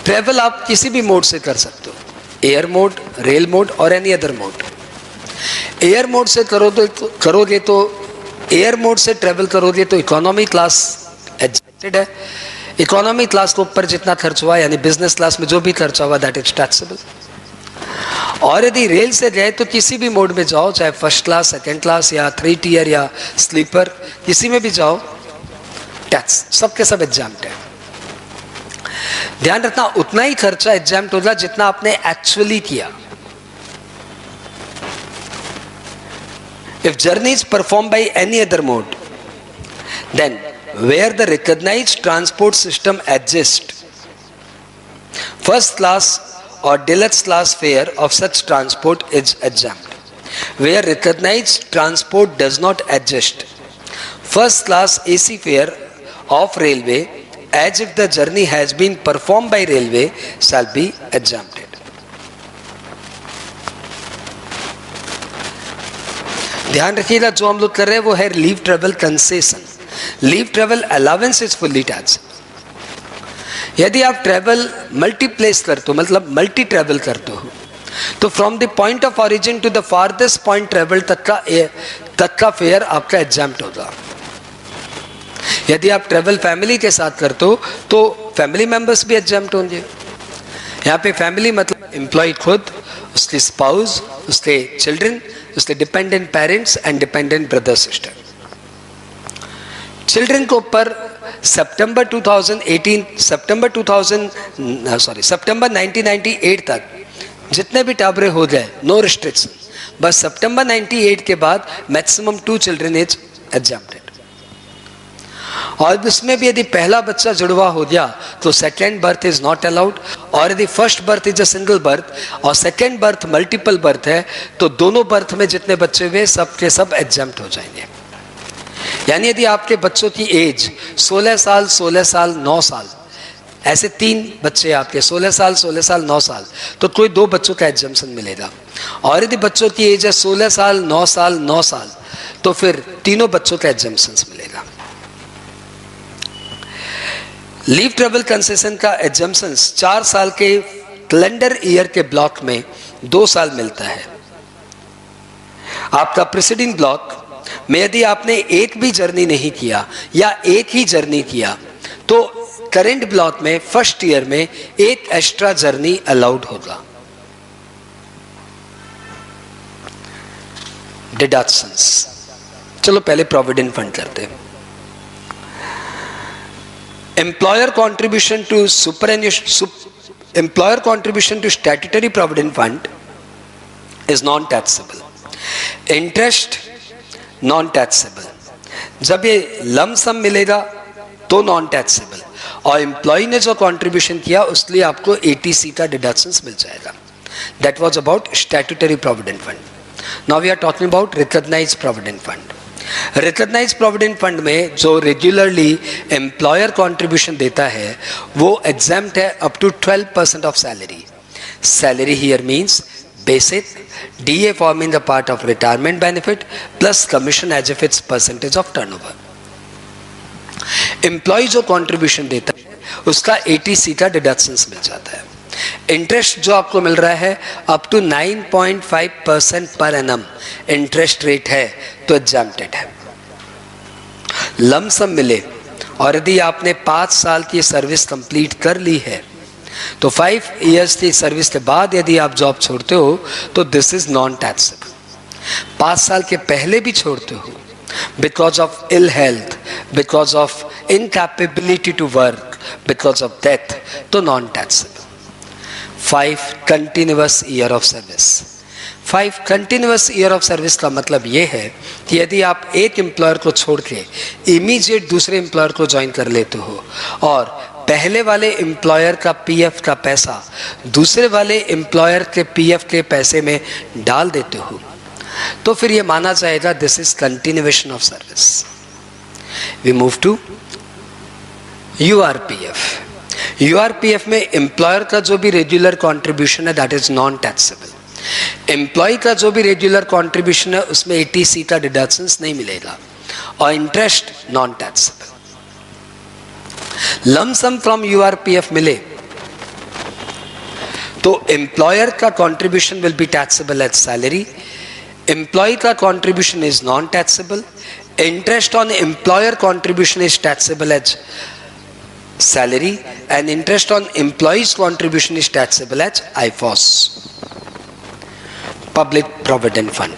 ट्रैवल आप किसी भी मोड से कर सकते हो, एयर मोड, रेल मोड और any other mode. Air mode से करोगे तो एयर मोड से ट्रैवल करोगे तो इकोनॉमी क्लास एग्जम्प्टेड है, इकोनॉमी क्लास के ऊपर जितना खर्च हुआ यानी बिजनेस क्लास में जो भी खर्चा हुआ दैट इज टैक्सेबल। और यदि रेल से गए तो किसी भी मोड में जाओ, चाहे फर्स्ट क्लास, सेकंड क्लास या 3 टियर या स्लीपर, किसी में भी जाओ, टैक्स सबके सब एग्जम्प्ट है। ध्यान रखना उतना ही खर्चा एग्जम्प्ट होगा जितना आपने एक्चुअली किया। If journey is performed by any other mode, then where the recognized transport system exists, first class or deluxe class fare of such transport is exempt. Where recognized transport does not exist, first class AC fare of railway, as if the journey has been performed by railway, shall be exempted. ध्यान रखिएगा जो हम लोग कर रहे हैं वो है leave travel concession. Leave travel allowance is fully tax. यदि आप ट्रैवल मल्टी प्लेस करते हो, मतलब मल्टी ट्रैवल करते हो, तो from the point of origin to the farthest point travel तक का फेयर आपका एग्जम्प्ट होगा। यदि आप ट्रैवल फैमिली के साथ करते हो तो फैमिली मेंबर्स भी एग्जम्प्ट होंगे। यहाँ पे फैमिली मतलब एम्प्लॉय खुद, उसके स्पाउस, उसके चिल्ड्रन, उसके dependent parents and dependent brother sister. Children के ऊपर सितंबर 1998 तक जितने भी टाबरे हो जाए, नो रिस्ट्रिक्शन, बस सितंबर 98 के बाद मैक्सिमम 2 चिल्ड्रन इज एग्जम्प्टेड। और इसमें भी यदि पहला बच्चा जुड़वा हो गया तो second birth is not allowed, और यदि first birth is a single birth और सेकेंड बर्थ मल्टीपल बर्थ है तो दोनों बर्थ में जितने बच्चे हुए सब के सब एग्जम्प्ट हो जाएंगे। यानी यदि आपके बच्चों की एज 16 साल, 16 साल, 9 साल, ऐसे 3 बच्चे आपके 16 साल, 16 साल, 9 साल, तो कोई 2 बच्चों का एग्जम्पशन मिलेगा। और यदि बच्चों की एज है 16 साल, 9 साल, 9 साल, तो फिर तीनों बच्चों का एग्जम्पशन मिलेगा। लीव ट्रैवल कंसेशन का एग्जम्पशन 4 साल के कैलेंडर ईयर के ब्लॉक में 2 साल मिलता है। आपका प्रीसीडिंग ब्लॉक में यदि आपने एक भी जर्नी नहीं किया या एक ही जर्नी किया तो करेंट ब्लॉक में फर्स्ट ईयर में एक एक्स्ट्रा जर्नी अलाउड होगा। डिडक्शंस, चलो पहले प्रोविडेंट फंड करते हैं। Employer contribution to employer contribution to statutory provident fund is non taxable. Interest non taxable. जब ये लम सम मिलेगा तो नॉन टैक्सेबल, और एम्प्लॉय ने जो कॉन्ट्रीब्यूशन किया उसलिए आपको एटीसी का डिडक्शंस मिल जाएगा। That was about statutory provident fund. Now we are talking about recognised provident fund. Recognised provident fund में जो रेगुलरली एम्प्लॉयर कॉन्ट्रीब्यूशन देता है वो एग्जम्प्ट है up to 12% of salary. Salary here means basic, DA forming the part of retirement benefit plus commission as if it's percentage of turnover. Employee जो contribution देता है उसका 80C का deductions मिल जाता है। इंटरेस्ट जो आपको मिल रहा है up to 9.5% per annum interest rate है तो एग्जम्प्टेड है। लम सम मिले और यदि आपने 5 साल की सर्विस कंप्लीट कर ली है तो 5 इयर्स की सर्विस के बाद यदि आप जॉब छोड़ते हो तो दिस इज नॉन टैक्सेबल। 5 साल के पहले भी छोड़ते हो because of ill health, because of incapability to work, because of death, तो non taxable. 5 continuous year of service. 5 continuous year of service का मतलब ये है कि यदि आप एक एम्प्लॉयर को छोड़ के इमीडिएट दूसरे एम्प्लॉयर को ज्वाइन कर लेते हो और पहले वाले एम्प्लॉयर का पीएफ का पैसा दूसरे वाले एम्प्लॉयर के पीएफ के पैसे में डाल देते हो तो फिर ये माना जाएगा this is continuation of service. We move to URPF. URPF में एम्प्लॉयर का जो भी रेगुलर कॉन्ट्रीब्यूशन है that is non taxable. Employee का जो भी रेगुलर कॉन्ट्रीब्यूशन है उसमें एटीसी का डिडक्शंस नहीं मिलेगा और interest non taxable. Lump sum from URPF मिले तो एम्प्लॉयर का contribution will be taxable as salary, employee का contribution is non taxable, interest on employer contribution is taxable as salary and interest on employees contribution is taxable as IFOS. Public provident fund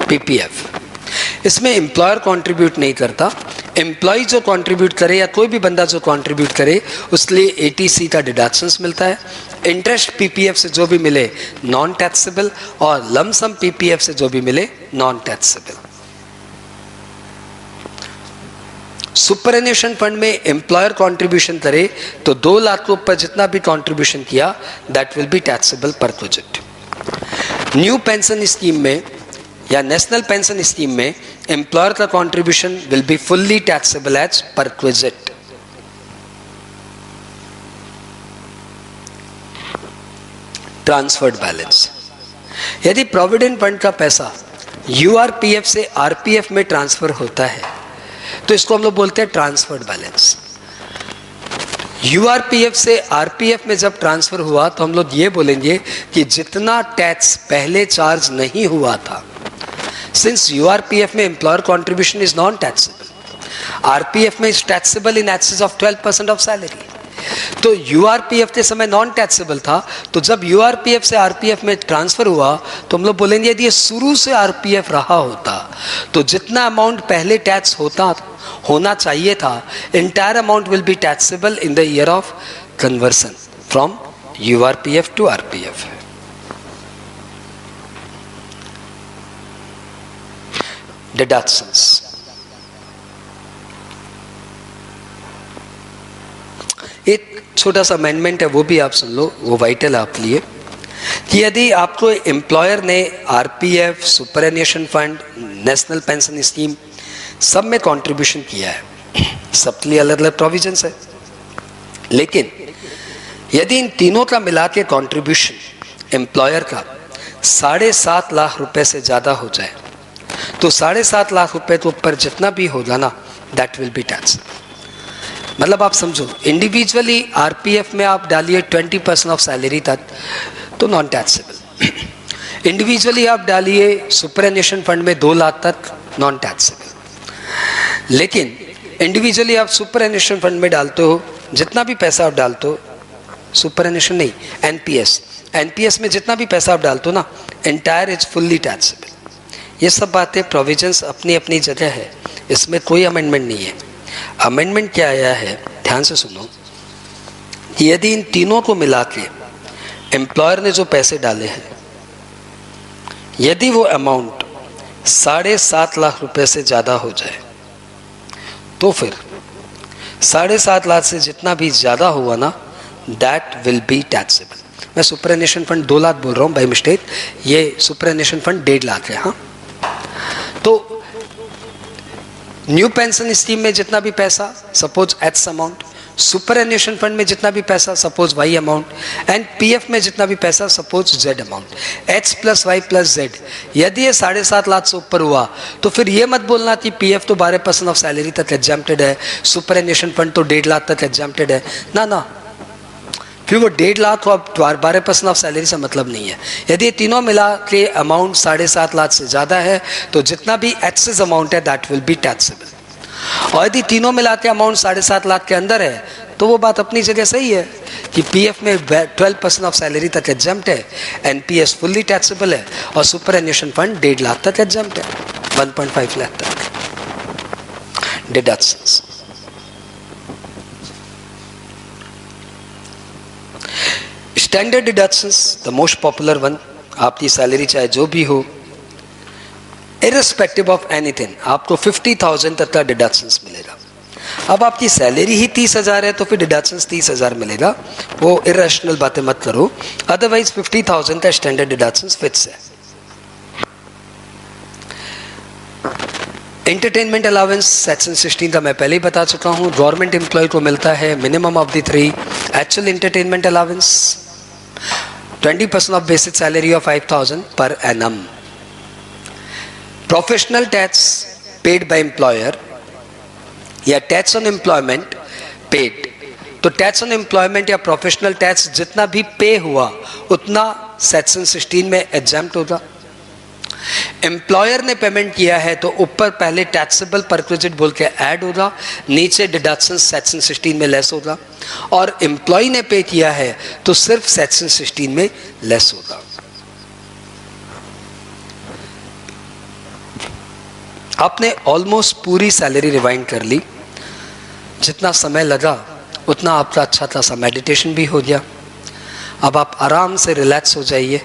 PPF, इसमें employer contribute नहीं करता, employ जो contribute करे या कोई भी बंदा जो कंट्रीब्यूट करे उसके लिए एटीसी का डिडक्शंस मिलता है। इंटरेस्ट पीपीएफ से जो भी मिले नॉन टैक्सेबल और लमसम पीपीएफ से जो भी मिले नॉन टैक्सेबल। सुपरएन्यूएशन फंड में एम्प्लॉयर कंट्रीब्यूशन करे तो 2 लाख के ऊपर जितना भी कंट्रीब्यूशन किया दैट विल बी टैक्सेबल पर प्रोजेक्ट। न्यू पेंशन स्कीम में या नेशनल पेंशन स्कीम में एम्प्लॉयर का contribution will be fully taxable as perquisite. Transferred balance, यदि प्रोविडेंट फंड का पैसा यूआरपीएफ से आरपीएफ में ट्रांसफर होता है तो इसको हम लोग बोलते हैं ट्रांसफर्ड बैलेंस। यूआरपीएफ से आरपीएफ में जब ट्रांसफर हुआ तो हम लोग ये बोलेंगे कि जितना टैक्स पहले चार्ज नहीं हुआ था, सिंस यूआरपीएफ में employer contribution is non taxable, RPF में is taxable in excess of 12% of salary, तो यूआरपीएफ के समय नॉन टैक्सेबल था, तो जब यूआरपीएफ से आरपीएफ में ट्रांसफर हुआ तो हम लोग बोलेंगे यदि ये शुरू से आरपीएफ रहा होता तो जितना अमाउंट पहले टैक्स होना चाहिए था entire amount will be taxable in the year of conversion from URPF to RPF. Deductions, एक छोटा सा अमेंडमेंट है वो भी आप सुन लो, वो वाइटल है आप लिए, कि यदि आपको एम्प्लॉयर ने RPF, superannuation fund, national pension scheme सब में कंट्रीब्यूशन किया है, सबके लिए अलग अलग प्रोविजंस है, लेकिन यदि इन तीनों का मिला के कॉन्ट्रीब्यूशन एम्प्लॉयर का 7.5 लाख रुपए से ज़्यादा हो जाए तो 7.5 लाख रुपए के ऊपर जितना भी होगा ना दैट विल बी टैक्स। मतलब आप समझो इंडिविजुअली आरपीएफ में आप डालिए 20% ऑफ सैलरी तक तो नॉन टैक्सेबल, इंडिविजुअली आप डालिए सुपरएन्यूएशन फंड में 2 लाख तक नॉन टैक्सेबल, लेकिन इंडिविजुअली आप सुपर एन्यूएशन फंड में डालते हो, जितना भी पैसा आप डालते हो, सुपर एन्यूएशन नहीं, एनपीएस में जितना भी पैसा आप डालते हो ना, एंटायर इज फुल्ली टैक्सेबल। ये सब बातें प्रोविजंस अपनी अपनी जगह है, इसमें कोई अमेंडमेंट नहीं है। अमेंडमेंट क्या आया है, ध्यान से सुनो। यदि इन तीनों को मिला के एम्प्लॉयर ने जो पैसे डाले हैं, यदि वो अमाउंट 7.5 लाख रुपए से ज़्यादा हो जाए, तो फिर 7.5 लाख से जितना भी ज़्यादा हुआ ना, दैट विल बी टैक्सेबल। मैं सुपरएन्यूएशन फंड 2 लाख बोल रहा हूँ बाई मिस्टेक, ये सुपरएन्यूएशन फंड 1.5 लाख है। हाँ, तो न्यू पेंशन स्कीम में जितना भी पैसा, suppose X amount, superannuation fund में जितना भी पैसा, suppose Y amount, and PF में जितना भी पैसा, suppose Z amount, X plus Y plus Z. यदि ये 7.5 लाख से ऊपर हुआ तो फिर ये मत बोलना कि पीएफ तो 12% ऑफ सैलरी तक एग्जाम्प्टेड है, सुपरएन्यूएशन फंड तो 1.5 लाख तक एग्जाम्प्टेड है। ना, फिर वो 1.5 लाख और 12% ऑफ सैलरी से मतलब नहीं है। यदि ये तीनों मिला के अमाउंट 7.5 लाख से ज़्यादा है तो जितना भी एक्सेस अमाउंट है दैट विल बी टैक्सेबल। और यदि तीनों मिला के अमाउंट 7.5 लाख के अंदर है तो वो बात अपनी जगह सही है कि पीएफ में 12% ऑफ सैलरी तक एग्जाम्प्ट है, एनपीएस फुल्ली टैक्सेबल है, और सुपरएन्यूएशन फंड 1.5 लाख तक एग्जाम्प्ट है, 1.5 लाख तक deductions. Standard deductions, the most popular one, आपकी सैलरी चाहे जो भी हो, इररिस्पेक्टिव ऑफ एनीथिंग, आपको 50,000 तक का डिडक्शंस मिलेगा। अब आपकी सैलरी ही 30,000 है तो फिर डिडक्शंस 30,000 मिलेगा, वो इरेशनल बातें मत करो। अदरवाइज 50,000 का स्टैंडर्ड डिडक्शंस फिक्स है। एंटरटेनमेंट अलाउंस सेक्शन 16 का मैं पहले ही बता चुका हूँ। गवर्नमेंट एम्प्लॉय को मिलता है minimum of the 3 actual entertainment allowance, 20% of basic salary of 5,000 per annum. Professional tax paid by employer या टैक्स ऑन एम्प्लॉयमेंट पेड, तो टैक्स ऑन एम्प्लॉयमेंट या प्रोफेशनल टैक्स जितना भी पे हुआ उतना सेक्शन 16 में एग्जाम्प्ट होगा। एम्प्लॉयर ने पेमेंट किया है तो ऊपर पहले टैक्सेबल परक्विजिट बोल के ऐड होगा, नीचे डिडक्शन सेक्शन 16 में लेस होगा, और एम्प्लॉय ने पे किया है तो सिर्फ सेक्शन 16 में लेस होगा। आपने ऑलमोस्ट पूरी सैलरी रिवाइंड कर ली, जितना समय लगा उतना आपका अच्छा खासा मेडिटेशन भी हो गया। अब आप आराम से रिलैक्स हो जाइए।